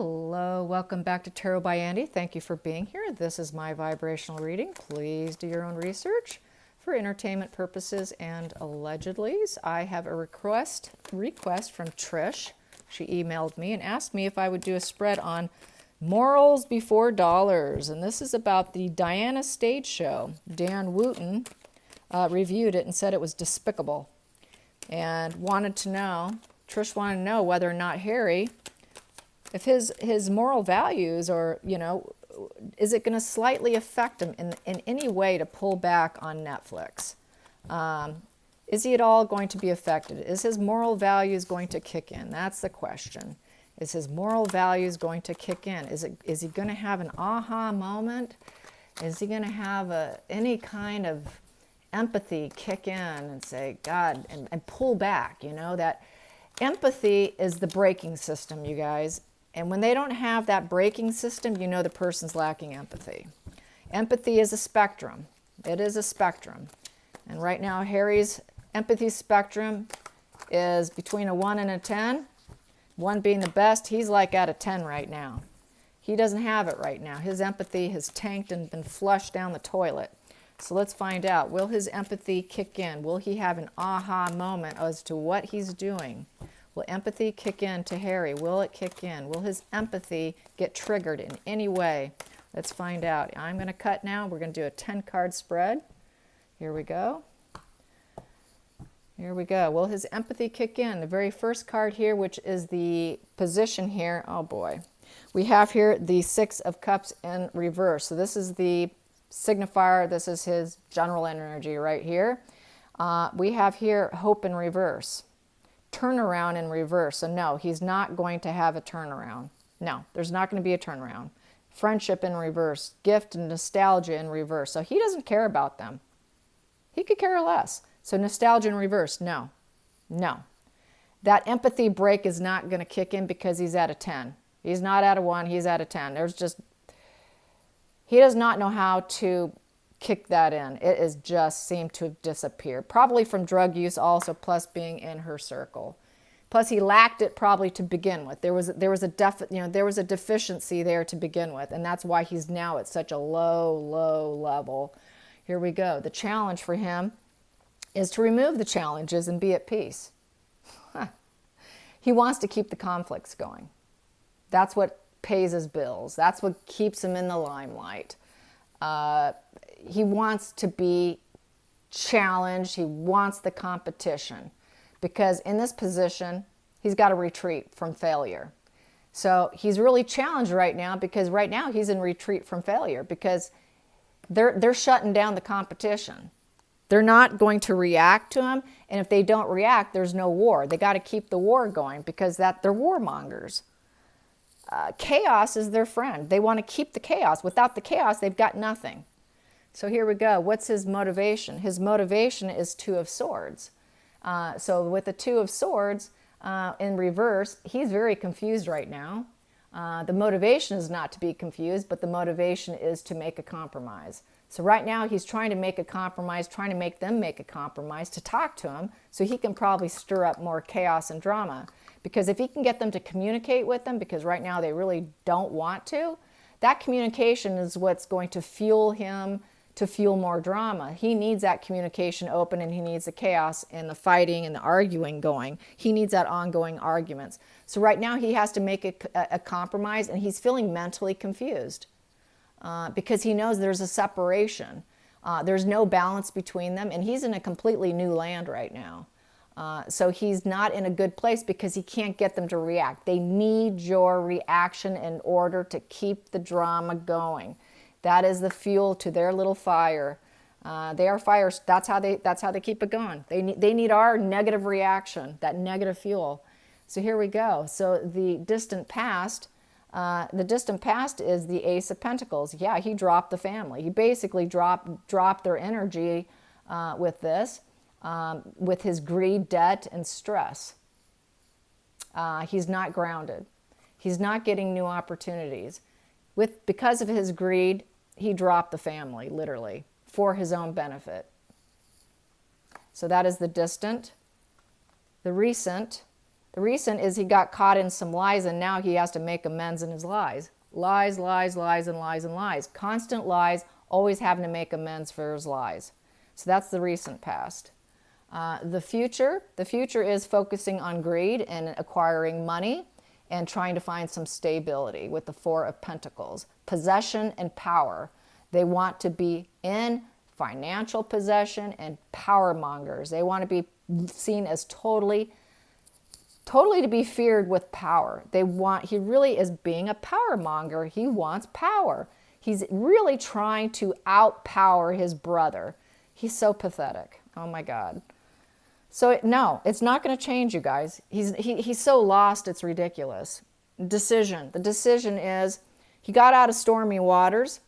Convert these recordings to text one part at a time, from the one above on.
Hello, welcome back to Tarot by Andy. Thank you for being here. This is my vibrational reading. Please do your own research for entertainment purposes and allegedlys. I have a request from Trish. She emailed me and asked me if I would do a spread on morals before dollars. And this is about the Diana stage show. Dan Wooten reviewed it and said it was despicable. And Trish wanted to know whether or not Harry, if his moral values or, is it going to slightly affect him in any way to pull back on Netflix? Is he at all going to be affected? Is his moral values going to kick in? That's the question. Is his moral values going to kick in? Is he going to have an aha moment? Is he going to have any kind of empathy kick in and say, God, and pull back? That empathy is the braking system, you guys. And when they don't have that braking system, the person's lacking empathy. Empathy is a spectrum. It is a spectrum. And right now, Harry's empathy spectrum is between a 1 and a 10. 1 being the best. He's like at a 10 right now. He doesn't have it right now. His empathy has tanked and been flushed down the toilet. So let's find out. Will his empathy kick in? Will he have an aha moment as to what he's doing? Will empathy kick in to Harry? Will it kick in? Will his empathy get triggered in any way? Let's find out. I'm going to cut now. We're going to do a 10-card spread. Here we go. Here we go. Will his empathy kick in? The very first card here, which is the position here. Oh, boy. We have here the 6 of Cups in reverse. So this is the signifier. This is his general energy right here. We have here hope in reverse. Turnaround in reverse. So no, he's not going to have a turnaround. No, there's not going to be a turnaround. Friendship in reverse. Gift and nostalgia in reverse. So he doesn't care about them. He could care less. So nostalgia in reverse. No. No. That empathy break is not going to kick in because he's at a 10. He's not at a 1. He's at a 10. He does not know how to kick that in. It is just seemed to have disappeared. Probably from drug use also, plus being in her circle. Plus he lacked it probably to begin with. There was a deficiency there to begin with, and that's why he's now at such a low level. Here we go. The challenge for him is to remove the challenges and be at peace. He wants to keep the conflicts going. That's what pays his bills. That's what keeps him in the limelight. He wants to be challenged. He wants the competition because in this position, he's got to retreat from failure. So he's really challenged right now because right now he's in retreat from failure because they're shutting down the competition. They're not going to react to him. And if they don't react, there's no war. They got to keep the war going because they're warmongers. Chaos is their friend. They want to keep the chaos. Without the chaos, they've got nothing. So here we go. What's his motivation? His motivation is 2 of Swords. So with the 2 of Swords in reverse, he's very confused right now. The motivation is not to be confused, but the motivation is to make a compromise. So right now he's trying to make a compromise, trying to make them make a compromise to talk to him so he can probably stir up more chaos and drama. Because if he can get them to communicate with them, because right now they really don't want to, that communication is what's going to fuel him to fuel more drama. He needs that communication open and he needs the chaos and the fighting and the arguing going. He needs that ongoing arguments. So right now he has to make a compromise and he's feeling mentally confused because he knows there's a separation. There's no balance between them and he's in a completely new land right now. So he's not in a good place because he can't get them to react. They need your reaction in order to keep the drama going. That is the fuel to their little fire. They are fires. That's how they keep it going. They need our negative reaction, that negative fuel. So here we go. So the distant past is the Ace of Pentacles. Yeah, he dropped the family. He basically dropped their energy with this. With his greed, debt, and stress. He's not grounded. He's not getting new opportunities. Because of his greed, he dropped the family, literally, for his own benefit. So that is the distant. The recent The recent is he got caught in some lies, and now he has to make amends in his lies. Lies, lies, lies, and lies, and lies. Constant lies, always having to make amends for his lies. So that's the recent past. The future is focusing on greed and acquiring money and trying to find some stability with the Four of Pentacles. Possession and power. They want to be in financial possession and power mongers. They want to be seen as totally to be feared with power. He really is being a power monger. He wants power. He's really trying to outpower his brother. He's so pathetic. Oh my God. So no, it's not going to change, you guys. He's so lost, it's ridiculous. Decision. The decision is he got out of stormy waters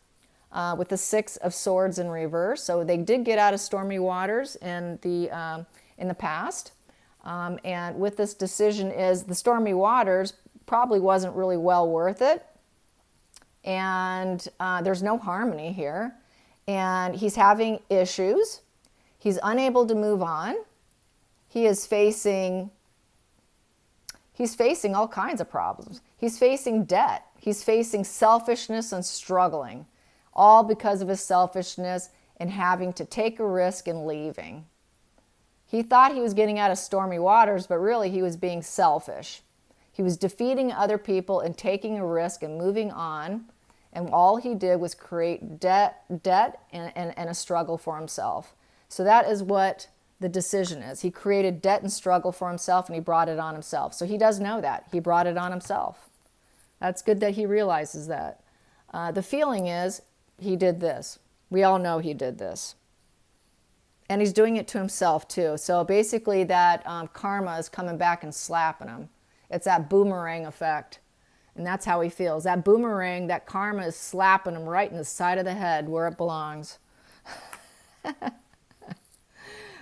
with the Six of Swords in reverse. So they did get out of stormy waters in the past. And with this decision is the stormy waters probably wasn't really well worth it. And there's no harmony here. And he's having issues. He's unable to move on. He's facing all kinds of problems. He's facing debt. He's facing selfishness and struggling, all because of his selfishness and having to take a risk and leaving. He thought he was getting out of stormy waters, but really he was being selfish. He was defeating other people and taking a risk and moving on, and all he did was create debt and a struggle for himself. So that is what the decision is. He created debt and struggle for himself, and he brought it on himself. So he does know that. He brought it on himself. That's good that he realizes that. The feeling is he did this. We all know he did this. And he's doing it to himself too. So basically that karma is coming back and slapping him. It's that boomerang effect. And that's how he feels. That boomerang, that karma is slapping him right in the side of the head where it belongs.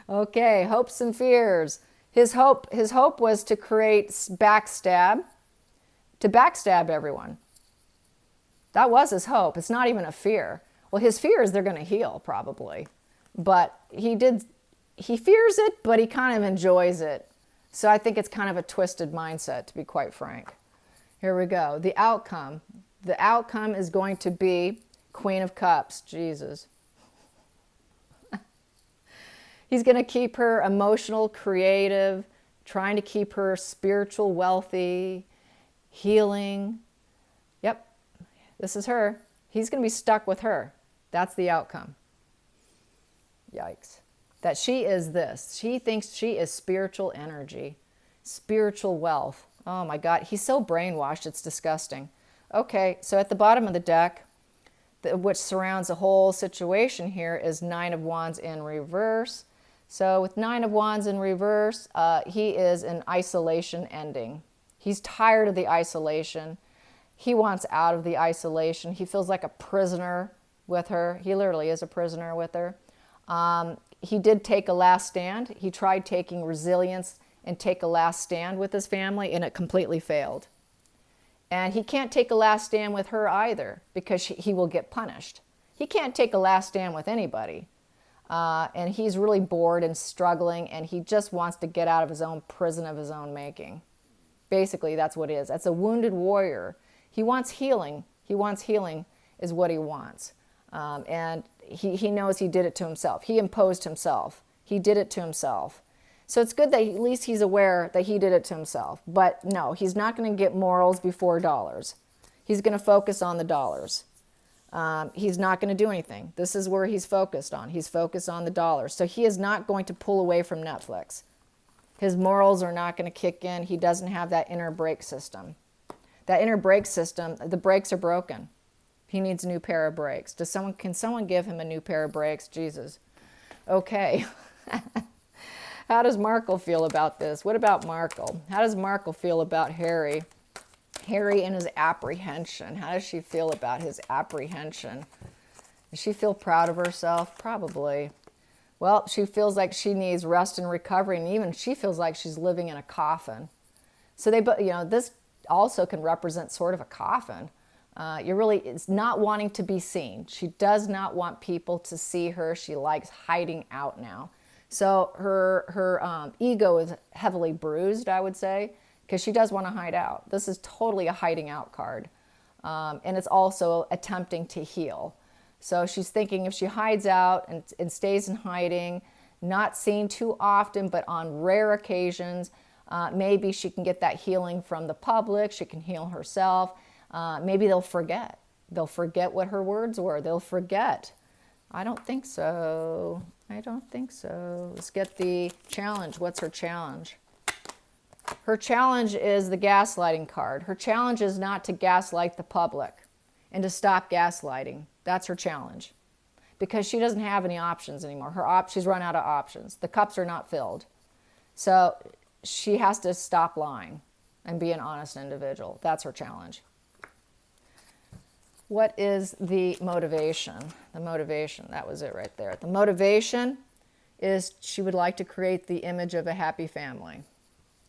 Okay, hopes and fears. His hope was to create backstab, to backstab everyone. That was his hope. It's not even a fear. Well, his fear is they're going to heal probably. But he fears it, but he kind of enjoys it. So I think it's kind of a twisted mindset, to be quite frank. Here we go. The outcome. The outcome is going to be Queen of Cups. Jesus. He's going to keep her emotional, creative, trying to keep her spiritual, wealthy, healing. Yep, this is her. He's going to be stuck with her. That's the outcome. Yikes. That she is this. She thinks she is spiritual energy, spiritual wealth. Oh my God, he's so brainwashed, it's disgusting. Okay, so at the bottom of the deck, which surrounds the whole situation here, is Nine of Wands in reverse. So with Nine of Wands in reverse, he is in isolation ending. He's tired of the isolation. He wants out of the isolation. He feels like a prisoner with her. He literally is a prisoner with her. He did take a last stand. He tried taking resilience and take a last stand with his family, and it completely failed. And he can't take a last stand with her either, because he will get punished. He can't take a last stand with anybody. And he's really bored and struggling, and he just wants to get out of his own prison of his own making. Basically, that's what it is. That's a wounded warrior. He wants healing. He wants healing is what he wants. And he knows he did it to himself. He imposed himself. He did it to himself. So it's good that at least he's aware that he did it to himself. But no, he's not going to get morals before dollars. He's going to focus on the dollars. He's not going to do anything. This is where he's focused on. He's focused on the dollars. So he is not going to pull away from Netflix. His morals are not going to kick in. He doesn't have that inner brake system. That inner brake system, the brakes are broken. He needs a new pair of brakes. Can someone give him a new pair of brakes? Jesus. Okay. How does Markle feel about this? What about Markle? How does Markle feel about Harry? Harry and his apprehension. How does she feel about his apprehension? Does she feel proud of herself? Probably. Well, she feels like she needs rest and recovery, and even she feels like she's living in a coffin. So this also can represent sort of a coffin. It's not wanting to be seen. She does not want people to see her. She likes hiding out now. So her ego is heavily bruised, I would say. because she does want to hide out. This is totally a hiding out card. And it's also attempting to heal. So she's thinking if she hides out and stays in hiding, not seen too often, but on rare occasions, maybe she can get that healing from the public. She can heal herself. Maybe they'll forget. They'll forget what her words were. They'll forget. I don't think so. I don't think so. Let's get the challenge. What's her challenge? Her challenge is the gaslighting card. Her challenge is not to gaslight the public and to stop gaslighting. That's her challenge. Because she doesn't have any options anymore. She's run out of options. The cups are not filled. So she has to stop lying and be an honest individual. That's her challenge. What is the motivation? The motivation, that was it right there. The motivation is she would like to create the image of a happy family.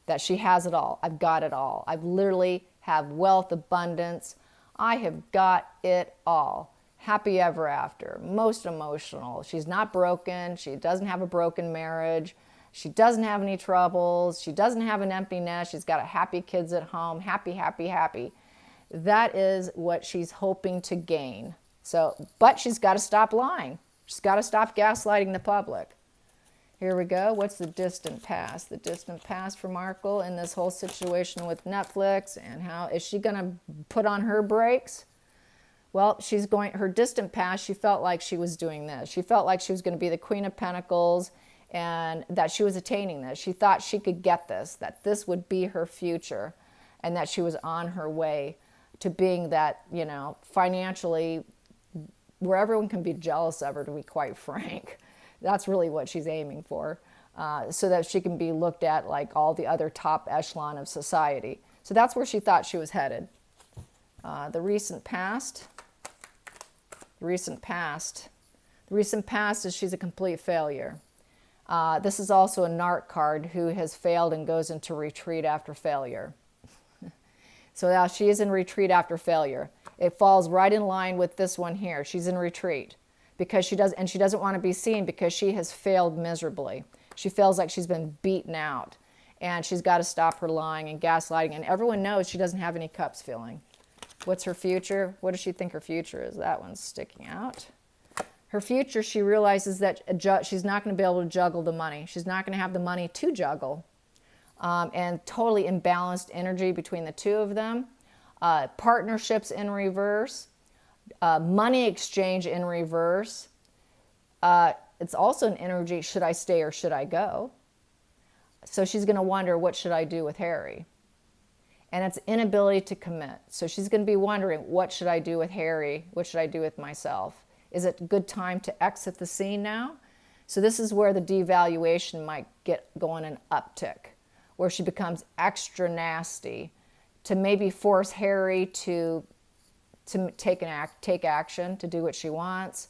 That she has it all. I've got it all. I literally have wealth, abundance. I have got it all. Happy ever after. Most emotional. She's not broken. She doesn't have a broken marriage. She doesn't have any troubles. She doesn't have an empty nest. She's got happy kids at home. Happy, happy, happy. That is what she's hoping to gain. So, but she's got to stop lying. She's got to stop gaslighting the public. Here we go. What's the distant past? The distant past for Markle in this whole situation with Netflix, and how is she going to put on her brakes? Well, her distant past, she felt like she was doing this. She felt like she was going to be the Queen of Pentacles and that she was attaining this. She thought she could get this, that this would be her future, and that she was on her way to being that, financially, where everyone can be jealous of her, to be quite frank. That's really what she's aiming for, so that she can be looked at like all the other top echelon of society. So that's where she thought she was headed. The recent past is she's a complete failure. This is also a narc card who has failed and goes into retreat after failure. So now she is in retreat after failure. It falls right in line with this one here. She's in retreat. Because she doesn't want to be seen because she has failed miserably. She feels like she's been beaten out, and she's got to stop her lying and gaslighting, and everyone knows she doesn't have any cups filling. What's her future? What does she think her future is? That one's sticking out. Her future, she realizes that she's not going to be able to juggle the money. She's not going to have the money to juggle, and totally imbalanced energy between the two of them. Partnerships in reverse. Money exchange in reverse. It's also an energy, should I stay or should I go? So she's going to wonder, what should I do with Harry? And it's inability to commit. So she's going to be wondering, what should I do with Harry? What should I do with myself? Is it a good time to exit the scene now? So this is where the devaluation might get going an uptick, where she becomes extra nasty to maybe force Harry to take action, to do what she wants,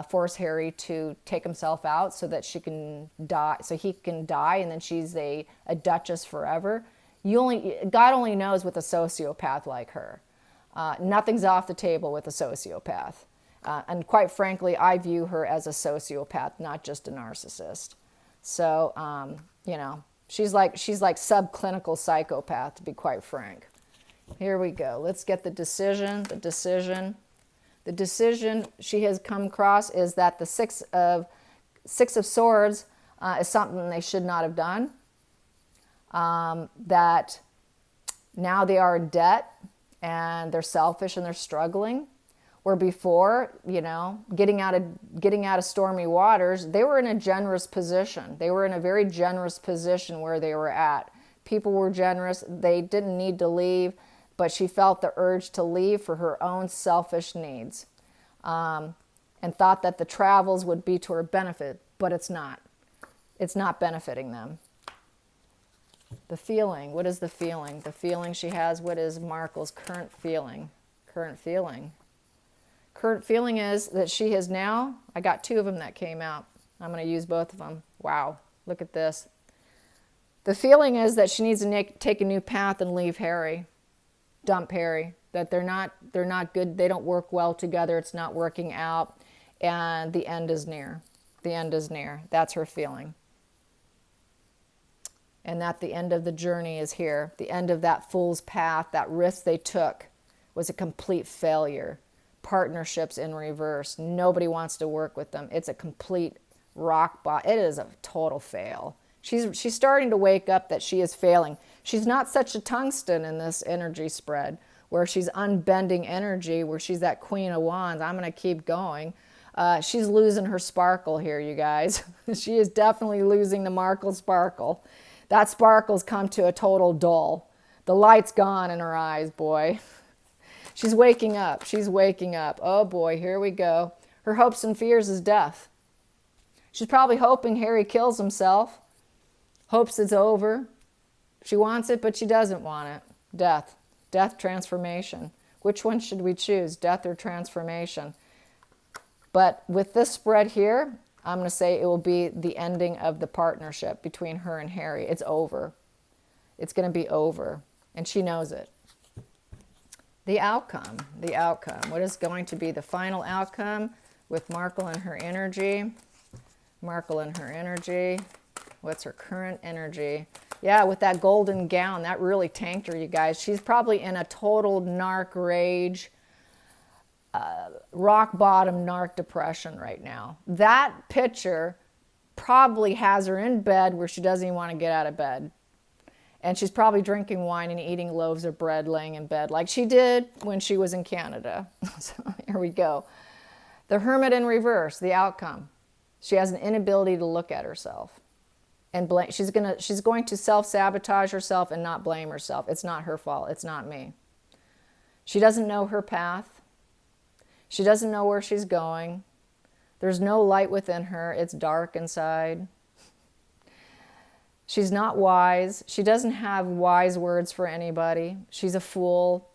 force Harry to take himself out so that she can die, so he can die, and then she's a duchess forever. God only knows with a sociopath like her. Nothing's off the table with a sociopath. And quite frankly, I view her as a sociopath, not just a narcissist. So, she's like subclinical psychopath, to be quite frank. Here we go. Let's get the decision. The decision she has come across is that the Six of Swords is something they should not have done. That now they are in debt and they're selfish and they're struggling. Where before, getting out of stormy waters, they were in a generous position. They were in a very generous position where they were at. People were generous. They didn't need to leave, but she felt the urge to leave for her own selfish needs, and thought that the travels would be to her benefit, but it's not. It's not benefiting them. The feeling. What is the feeling? The feeling she has. What is Markle's current feeling? Current feeling. Current feeling is that she has now, I got two of them that came out. I'm going to use both of them. Wow, look at this. The feeling is that she needs to take a new path and leave Harry. Dump Harry. That they're not good. They don't work well together. It's not working out. And the end is near. The end is near. That's her feeling. and that the end of the journey is here. The end of that fool's path, that risk they took, was a complete failure. Partnerships in reverse. Nobody wants to work with them. It's a complete rock bottom. It is a total fail. She's starting to wake up that she is failing. She's not such a tungsten in this energy spread where she's unbending energy, where she's that Queen of Wands. I'm going to keep going. She's losing her sparkle here, you guys. She is definitely losing the Markle sparkle. That sparkle's come to a total dull. The light's gone in her eyes, boy. She's waking up. She's waking up. Oh boy, here we go. Her hopes and fears is death. She's probably hoping Harry kills himself. Hopes it's over. She wants it, but she doesn't want it. Death. Death, transformation. Which one should we choose? Death or transformation? But with this spread here, I'm going to say it will be the ending of the partnership between her and Harry. It's over. It's going to be over. And she knows it. The outcome. The outcome. What is going to be the final outcome with Markle and her energy? Markle and her energy. What's her current energy? Yeah, with that golden gown, that really tanked her, you guys. She's probably in a total narc rage, rock bottom narc depression right now. That picture probably has her in bed where she doesn't even want to get out of bed. And she's probably drinking wine and eating loaves of bread, laying in bed like she did when she was in Canada. So here we go. The Hermit in reverse, the outcome. She has an inability to look at herself. And blame. She's going to self-sabotage herself and not blame herself. It's not her fault. It's not me. She doesn't know her path. She doesn't know where she's going. There's no light within her. It's dark inside. She's not wise. She doesn't have wise words for anybody. She's a fool.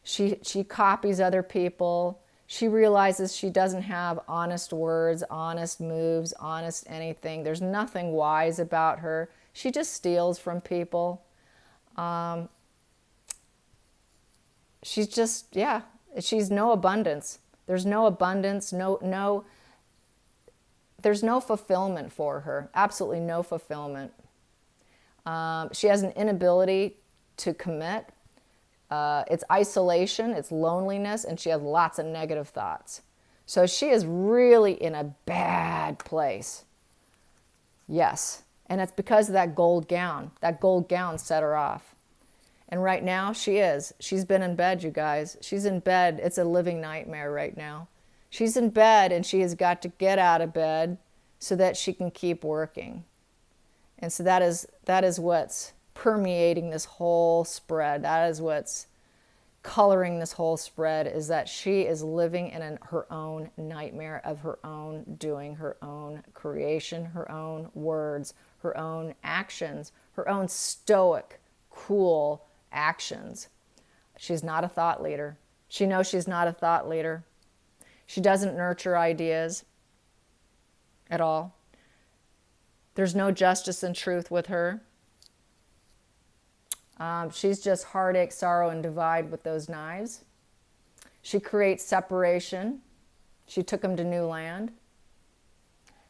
She copies other people. She realizes she doesn't have honest words, honest moves, honest anything. There's nothing wise about her. She just steals from people. She's just, yeah, she's no abundance. There's no abundance, there's no fulfillment for her. Absolutely no fulfillment. She has an inability to commit. It's isolation, it's loneliness, and she has lots of negative thoughts. So she is really in a bad place. Yes. And it's because of that gold gown. That gold gown set her off. And right now she is. She's been in bed, you guys. She's in bed. It's a living nightmare right now. She's in bed and she has got to get out of bed so that she can keep working. And so that is what's permeating this whole spread. That is what's coloring this whole spread, is that she is living in her own nightmare of her own doing, her own creation, her own words, her own actions, her own stoic, cool actions. She's not a thought leader. She knows she's not a thought leader. She doesn't nurture ideas at all. There's no justice and truth with her. She's just heartache, sorrow, and divide with those knives. She creates separation. She took them to new land.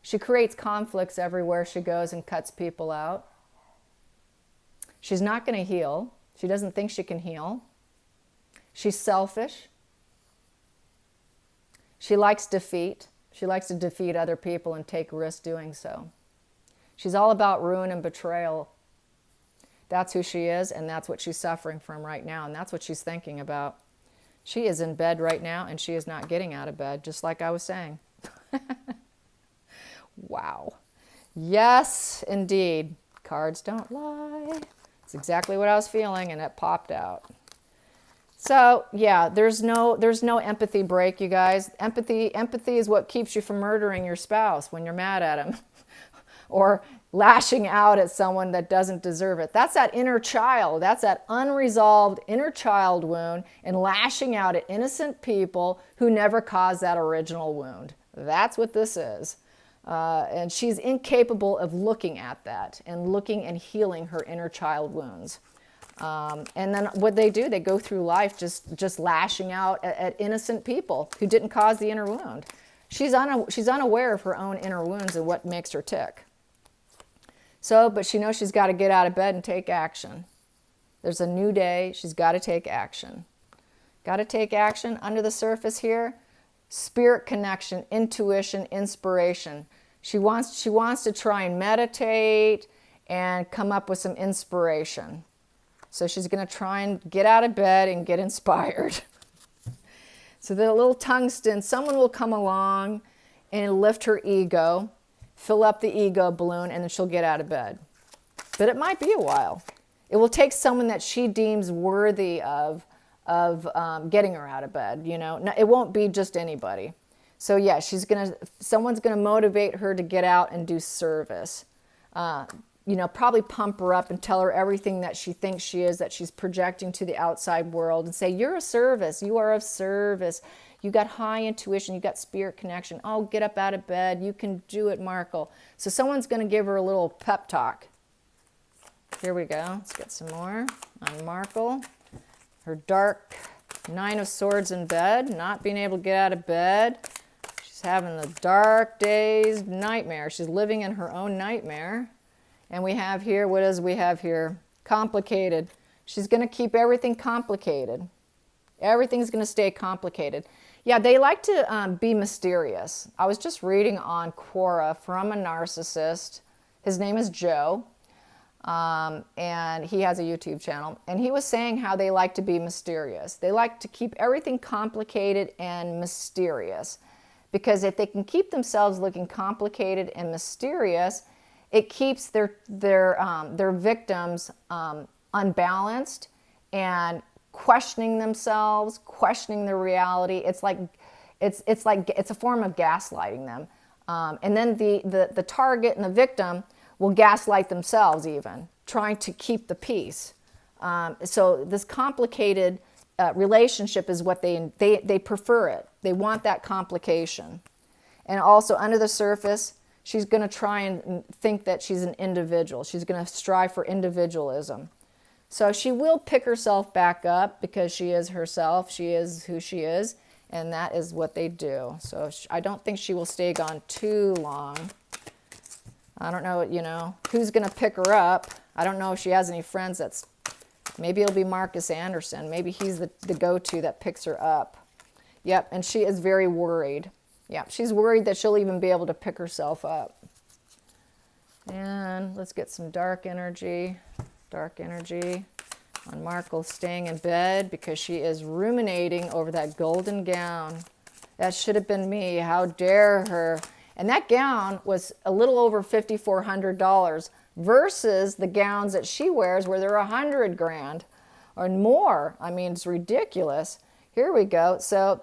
She creates conflicts everywhere she goes and cuts people out. She's not going to heal. She doesn't think she can heal. She's selfish. She likes defeat. She likes to defeat other people and take risks doing so. She's all about ruin and betrayal. That's who she is, and that's what she's suffering from right now, and that's what she's thinking about. She is in bed right now, and she is not getting out of bed, just like I was saying. Wow. Yes, indeed. Cards don't lie. It's exactly what I was feeling, and it popped out. So, yeah, there's no empathy break, you guys. Empathy is what keeps you from murdering your spouse when you're mad at him. Or lashing out at someone that doesn't deserve it. That's that inner child. That's that unresolved inner child wound, and lashing out at innocent people who never caused that original wound. That's what this is. And she's incapable of looking at that and looking and healing her inner child wounds. And then what they do, they go through life just lashing out at innocent people who didn't cause the inner wound. She's unaware of her own inner wounds and what makes her tick. So, but she knows she's got to get out of bed and take action. There's a new day. She's got to take action. Got to take action. Under the surface here, spirit connection, intuition, inspiration. She wants to try and meditate and come up with some inspiration. So she's going to try and get out of bed and get inspired. So the little tungsten, someone will come along and lift her ego, fill up the ego balloon, and then she'll get out of bed. But it might be a while. It will take someone that she deems worthy of getting her out of bed. You know, no, it won't be just anybody. So yeah, someone's gonna motivate her to get out and do service. You know, probably pump her up and tell her everything that she thinks she is, that she's projecting to the outside world, and say, you're a service, you are of service. You got high intuition, you got spirit connection. Oh, get up out of bed, you can do it, Markle. So someone's gonna give her a little pep talk. Here we go, let's get some more on Markle. Her dark 9 of Swords in bed, not being able to get out of bed. She's having the dark days nightmare. She's living in her own nightmare. And we have here, what is we have here? Complicated. She's going to keep everything complicated. Everything's going to stay complicated. Yeah, they like to be mysterious. I was just reading on Quora from a narcissist. His name is Joe. And he has a YouTube channel. And he was saying how they like to be mysterious. They like to keep everything complicated and mysterious. Because if they can keep themselves looking complicated and mysterious, it keeps their victims unbalanced and questioning themselves, questioning their reality. It's a form of gaslighting them. And then the target and the victim will gaslight themselves even, trying to keep the peace. So this complicated relationship is what they prefer it. They want that complication. And also under the surface, she's going to try and think that she's an individual. She's going to strive for individualism. So she will pick herself back up because she is herself. She is who she is, and that is what they do. So I don't think she will stay gone too long. I don't know, you know, who's going to pick her up. I don't know if she has any friends maybe it'll be Marcus Anderson. Maybe he's the go-to that picks her up. Yep, and she is very worried. Yeah, she's worried that she'll even be able to pick herself up. And let's get some dark energy. Dark energy on Markle staying in bed because she is ruminating over that golden gown. That should have been me. How dare her? And that gown was a little over $5,400 versus the gowns that she wears where they're $100,000 or more. I mean, it's ridiculous. Here we go. So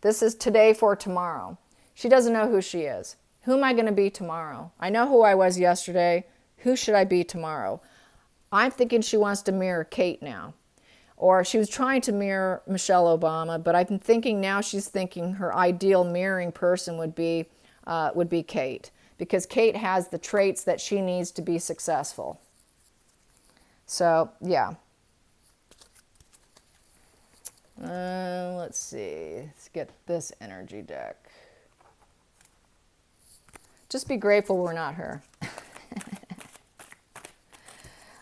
this is today for tomorrow. She doesn't know who she is. Who am I going to be tomorrow? I know who I was yesterday. Who should I be tomorrow? I'm thinking she wants to mirror Kate now. Or she was trying to mirror Michelle Obama, but I'm thinking now she's thinking her ideal mirroring person would be Kate. Because Kate has the traits that she needs to be successful. So, yeah. Let's see. Let's get this energy deck. Just be grateful we're not her.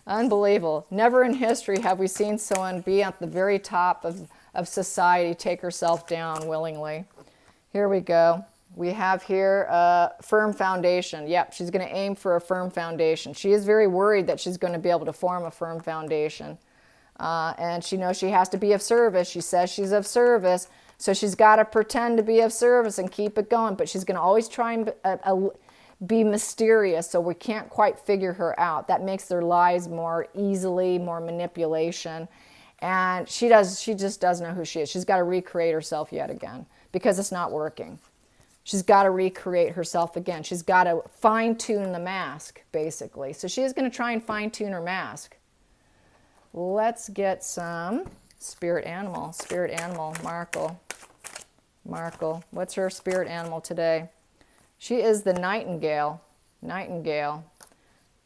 Unbelievable. Never in history have we seen someone be at the very top of society take herself down willingly. Here we go. We have here a firm foundation. Yep, she's going to aim for a firm foundation. She is very worried that she's going to be able to form a firm foundation. And she knows she has to be of service. She says she's of service. So she's got to pretend to be of service and keep it going. But she's going to always try and be mysterious, so we can't quite figure her out. That makes their lies more manipulation. And she just doesn't know who she is. She's got to recreate herself yet again because it's not working. She's got to recreate herself again. She's got to fine-tune the mask, basically. So she is going to try and fine-tune her mask. Let's get some spirit animal. Spirit animal, Markle. Markle. What's her spirit animal today? She is the nightingale. Nightingale.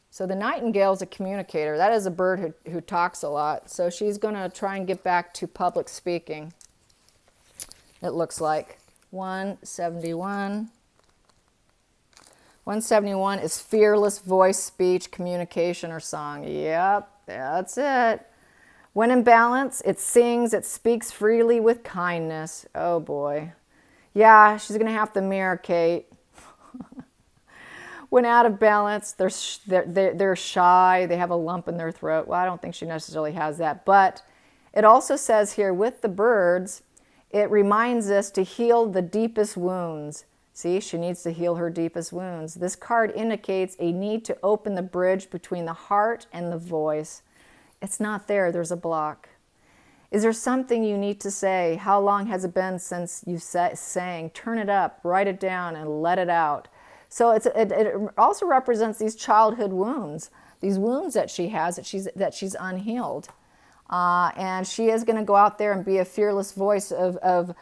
So the nightingale is a communicator. That is a bird who talks a lot. So she's going to try and get back to public speaking, it looks like. 171. 171 is fearless voice, speech, communication, or song. Yep, that's it. When in balance, it sings, it speaks freely with kindness. Oh boy. Yeah, she's going to have to mirror Kate. When out of balance, they're shy. They have a lump in their throat. Well, I don't think she necessarily has that. But it also says here with the birds, it reminds us to heal the deepest wounds. See, she needs to heal her deepest wounds. This card indicates a need to open the bridge between the heart and the voice. It's not there. There's a block. Is there something you need to say? How long has it been since you sang? Turn it up, write it down, and let it out. So it also represents these childhood wounds, these wounds that she has, that she's unhealed. And she is going to go out there and be a fearless voice of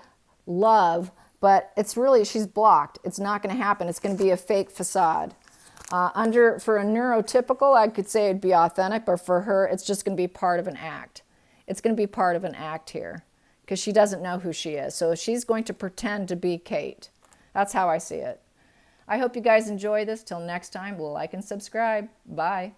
love, but it's really, she's blocked. It's not going to happen. It's going to be a fake facade. For a neurotypical, I could say it'd be authentic, but for her, it's just going to be part of an act. It's going to be part of an act here because she doesn't know who she is. So she's going to pretend to be Kate. That's how I see it. I hope you guys enjoy this. Till next time, like and subscribe. Bye.